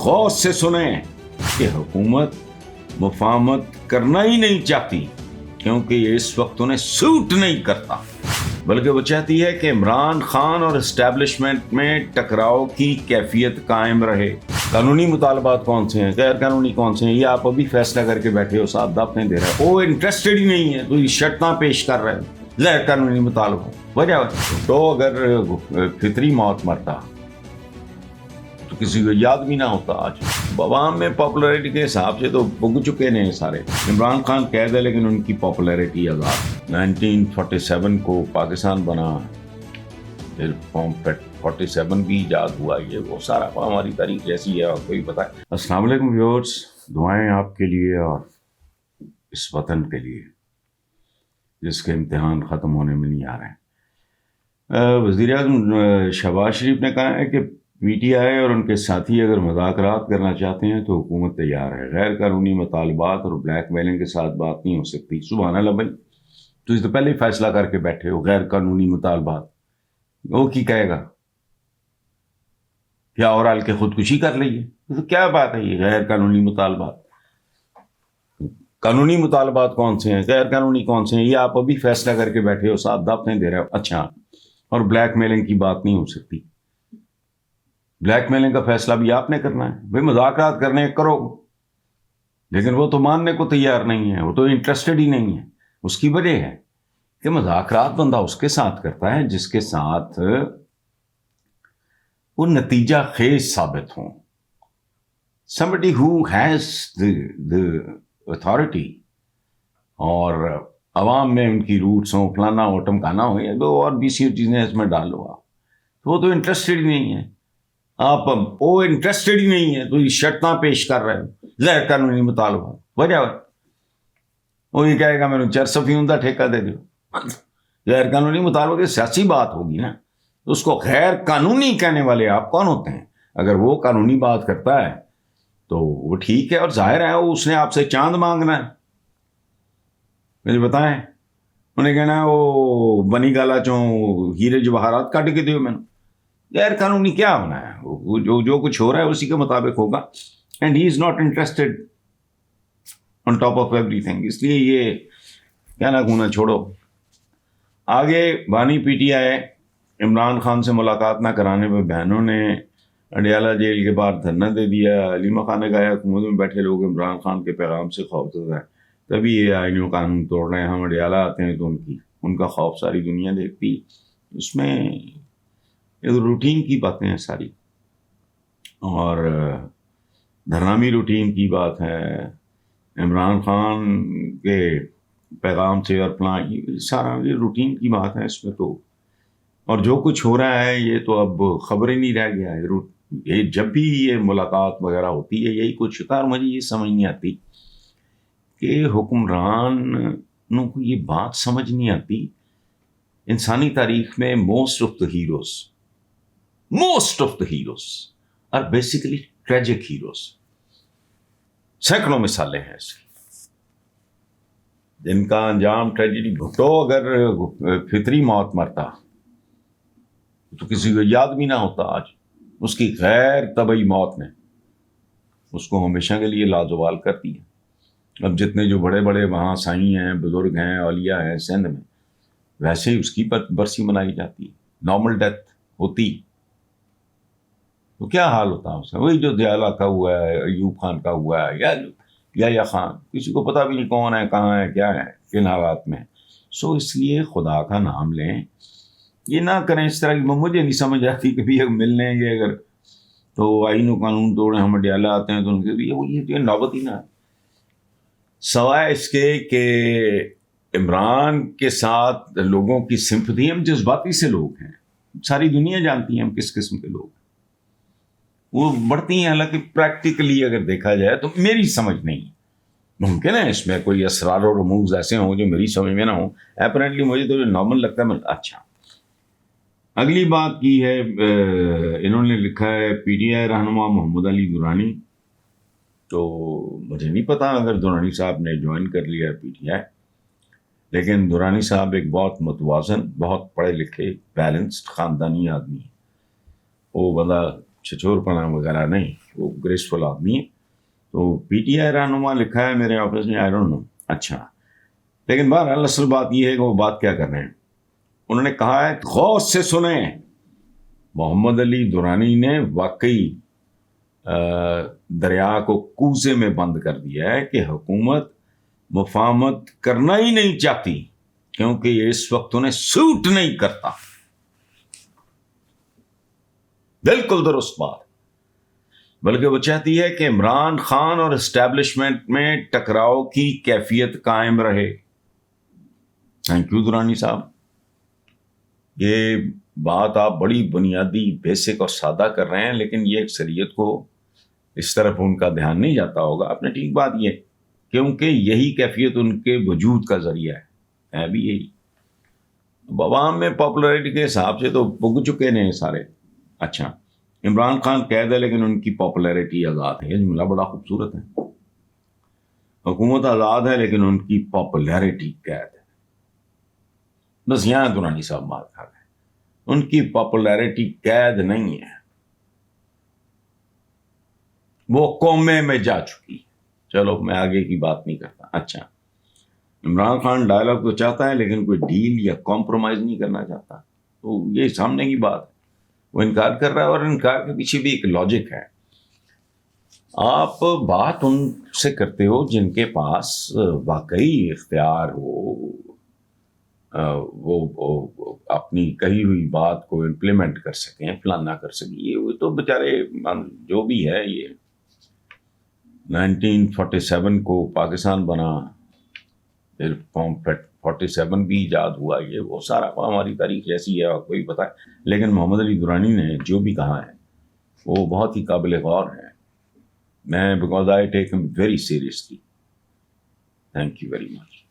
غور سے سنیں کہ حکومت مفاہمت کرنا ہی نہیں چاہتی کیونکہ یہ اس وقت انہیں سوٹ نہیں کرتا، بلکہ وہ چاہتی ہے کہ عمران خان اور اسٹیبلشمنٹ میں ٹکراؤ کی کیفیت قائم رہے۔ قانونی مطالبات کون سے ہیں، غیر قانونی کون سے ہیں، یہ آپ ابھی فیصلہ کر کے بیٹھے ہو، صاحب دفعیں دے رہے ہو، وہ انٹرسٹڈ ہی نہیں ہے، تو یہ شرطاں پیش کر رہے ہو غیر قانونی مطالبہ۔ وجہ تو اگر فطری موت مرتا تو کسی کو یاد بھی نہ ہوتا۔ آج عوام میں پاپولیرٹی کے حساب سے تو بگ چکے ہیں سارے۔ عمران خان قید ہے لیکن ان کی پاپولیرٹی آزاد۔ 1947 کو پاکستان بنا، پھر 47 بھی ایجاد ہوا، یہ وہ سارا ہماری تاریخ جیسی ہے، آپ کو بھی پتا ہے۔ السلام علیکم ویورز، دعائیں آپ کے لیے اور اس وطن کے لیے جس کے امتحان ختم ہونے میں نہیں آ رہے ہیں۔ وزیر اعظم شہباز شریف نے کہا ہے کہ پی ٹی آئی اور ان کے ساتھی اگر مذاکرات کرنا چاہتے ہیں تو حکومت تیار ہے، غیر قانونی مطالبات اور بلیک میلنگ کے ساتھ بات نہیں ہو سکتی۔ سبحان اللہ بھائی، تو اس سے پہلے ہی فیصلہ کر کے بیٹھے ہو غیر قانونی مطالبات، وہ کی کہے گا کیا اور حال کے خودکشی کر لیے؟ تو کیا بات ہے یہ غیر قانونی مطالبات؟ قانونی مطالبات کون سے ہیں، غیر قانونی کون سے ہیں، یہ آپ ابھی فیصلہ کر کے بیٹھے ہو، صاحب دفعیں دے رہے ہو۔ اچھا، اور بلیک میلنگ کی بات نہیں ہو سکتی، بلیک میلنگ کا فیصلہ بھی آپ نے کرنا ہے۔ بھائی مذاکرات کرنے کرو، لیکن وہ تو ماننے کو تیار نہیں ہے، وہ تو انٹرسٹڈ ہی نہیں ہے۔ اس کی وجہ ہے کہ مذاکرات بندہ اس کے ساتھ کرتا ہے جس کے ساتھ وہ نتیجہ خیز ثابت ہوں۔ somebody who has the authority، اور عوام میں ان کی روٹس ہوں، فلانا ہو، ٹمکانا ہو، یا دو اور بھی سی چیزیں اس میں ڈالو آپ، تو وہ تو انٹرسٹڈ ہی نہیں ہے۔ آپ وہ انٹرسٹڈ ہی نہیں ہے تو یہ شرطاں پیش کر رہے ہو غیر قانونی مطالبہ۔ وجہ وہ یہ کہے گا میں نے 400 فیصد ٹھیکہ دے دو۔ غیر قانونی مطالبہ کی سیاسی بات ہوگی نا، تو اس کو غیر قانونی کہنے والے آپ کون ہوتے ہیں؟ اگر وہ قانونی بات کرتا ہے تو وہ ٹھیک ہے، اور ظاہر ہے اس نے آپ سے چاند مانگنا ہے۔ مجھے بتائیں، انہیں کہنا ہے وہ بنی گالا چوں ہیرے جواہرات کاٹ کے دیو میں نے۔ غیر قانونی کیا ہونا ہے؟ جو کچھ ہو رہا ہے اسی کے مطابق ہوگا، and he is not interested on top of ایوری تھنگ۔ اس لیے یہ کہنا گونا چھوڑو۔ آگے بانی پی ٹی آئی عمران خان سے ملاقات نہ کرانے پہ بہنوں نے اڈیالہ جیل کے باہر دھرنا دے دیا۔ علیمہ خان نے کہا حکومت میں بیٹھے لوگ عمران خان کے پیغام سے خوفزدہ ہیں، تبھی یہ آئین و قانون توڑ رہے ہیں۔ ہم اڈیالہ آتے ہیں تو ان کا خوف ساری دنیا دیکھتی۔ اس میں روٹین کی باتیں ہیں ساری، اور دھرنامی روٹین کی بات ہے، عمران خان کے پیغام سے اور سارا یہ روٹین کی بات ہے اس میں تو۔ اور جو کچھ ہو رہا ہے یہ تو اب خبر ہی نہیں رہ گیا ہے۔ یہ جب بھی یہ ملاقات وغیرہ ہوتی ہے یہی کچھ ہوتا ہے، اور مجھے یہ سمجھ نہیں آتی کہ حکمرانوں کو یہ بات سمجھ نہیں آتی۔ انسانی تاریخ میں most of the heroes are basically tragic heroes۔ سینکڑوں مثالیں ہیں ایسی جن کا انجام ٹریجڈی۔ تو اگر فطری موت مرتا تو کسی کو یاد بھی نہ ہوتا۔ آج اس کی غیر طبعی موت نے اس کو ہمیشہ کے لیے لازوال کر دیا۔ اب جتنے جو بڑے بڑے وہاں سائیں ہیں، بزرگ ہیں، اولیاء ہیں سندھ میں، ویسے ہی اس کی برسی منائی جاتی ہے۔ نارمل ڈیتھ ہوتی تو کیا حال ہوتا ہے اس کا؟ وہی جو دیالہ کا ہوا ہے، ایوب خان کا ہوا ہے، یا خان، کسی کو پتہ بھی نہیں کون ہے، کہاں ہے، کیا ہے، کن حالات میں۔ اس لیے خدا کا نام لیں، یہ نہ کریں اس طرح کی۔ مجھے نہیں سمجھ آتی کہ بھی ملنے گے اگر تو آئین و قانون توڑیں، ہم اڈیالہ آتے ہیں تو ان کے یہ نوبت ہی نہ ہے۔ سوائے اس کے کہ عمران کے ساتھ لوگوں کی سمپتھی، ہم جذباتی سے لوگ ہیں، ساری دنیا جانتی ہے ہم کس قسم کے لوگ ہیں، وہ بڑھتی ہیں۔ حالانکہ پریکٹیکلی اگر دیکھا جائے تو میری سمجھ نہیں، ممکن ہے اس میں کوئی اسرار و رموز ایسے ہوں جو میری سمجھ میں نہ ہوں، اپیرنٹلی مجھے تو جو نارمل لگتا ہے۔ اچھا، اگلی بات کی ہے، انہوں نے لکھا ہے پی ٹی آئی رہنما محمد علی درانی۔ تو مجھے نہیں پتا اگر درانی صاحب نے جوائن کر لیا پی ٹی آئی، لیکن درانی صاحب ایک بہت متوازن، بہت پڑھے لکھے، بیلنسڈ خاندانی آدمی ہے۔ وہ بندہ چھچور پنا وغیرہ نہیں، وہ گریسفل آدمی ہے. تو پی ٹی آئی رہنما لکھا ہے میرے آفس میں, آئی ڈونٹ نو. اچھا, لیکن بہرحال اصل بات یہ ہے کہ وہ بات کیا کر رہے ہیں. انہوں نے کہا ہے غور سے سنیں, محمد علی درانی نے واقعی دریا کو کوزے میں بند کر دیا ہے کہ حکومت مفاہمت کرنا ہی نہیں چاہتی کیونکہ یہ اس وقت انہیں سوٹ نہیں کرتا. بالکل درست بات. بلکہ وہ چاہتی ہے کہ عمران خان اور اسٹیبلشمنٹ میں ٹکراؤ کی کیفیت قائم رہے. تھینک یو درانی صاحب. یہ بات آپ بڑی بنیادی بیسک اور سادہ کر رہے ہیں, لیکن یہ اکثریت کو اس طرف ان کا دھیان نہیں جاتا ہوگا. آپ نے ٹھیک بات یہ, کیونکہ یہی کیفیت ان کے وجود کا ذریعہ ہے بھی یہی. عوام میں پاپولرٹی کے حساب سے تو پگ چکے ہیں سارے. اچھا, عمران خان قید ہے لیکن ان کی پاپولرٹی آزاد ہے. یہ جملہ بڑا خوبصورت ہے. حکومت آزاد ہے لیکن ان کی پاپولرٹی قید ہے. بس یہاں درانی صاحب بات کر رہے ہیں, ان کی پاپولرٹی قید نہیں ہے, وہ قومے میں جا چکی ہے. چلو میں آگے کی بات نہیں کرتا. اچھا, عمران خان ڈائلاگ تو چاہتا ہے لیکن کوئی ڈیل یا کمپرومائز نہیں کرنا چاہتا. تو یہ سامنے کی بات ہے. وہ انکار کر رہا ہے, اور انکار کے پیچھے بھی ایک لاجک ہے. آپ بات ان سے کرتے ہو جن کے پاس واقعی اختیار ہو, وہ اپنی کہی ہوئی بات کو امپلیمنٹ کر سکیں, فلانا کر سکیں. یہ تو بیچارے جو بھی ہے, یہ 1947 کو پاکستان بنا, پھر 47 بھی ایجاد ہوا, یہ وہ سارا ہماری تاریخ جیسی ہے, آپ کو ہی پتہ ہے. لیکن محمد علی درانی نے جو بھی کہا ہے وہ بہت ہی قابل غور ہے. میں بیکاز آئی ٹیک ہم very seriously. Thank you very much.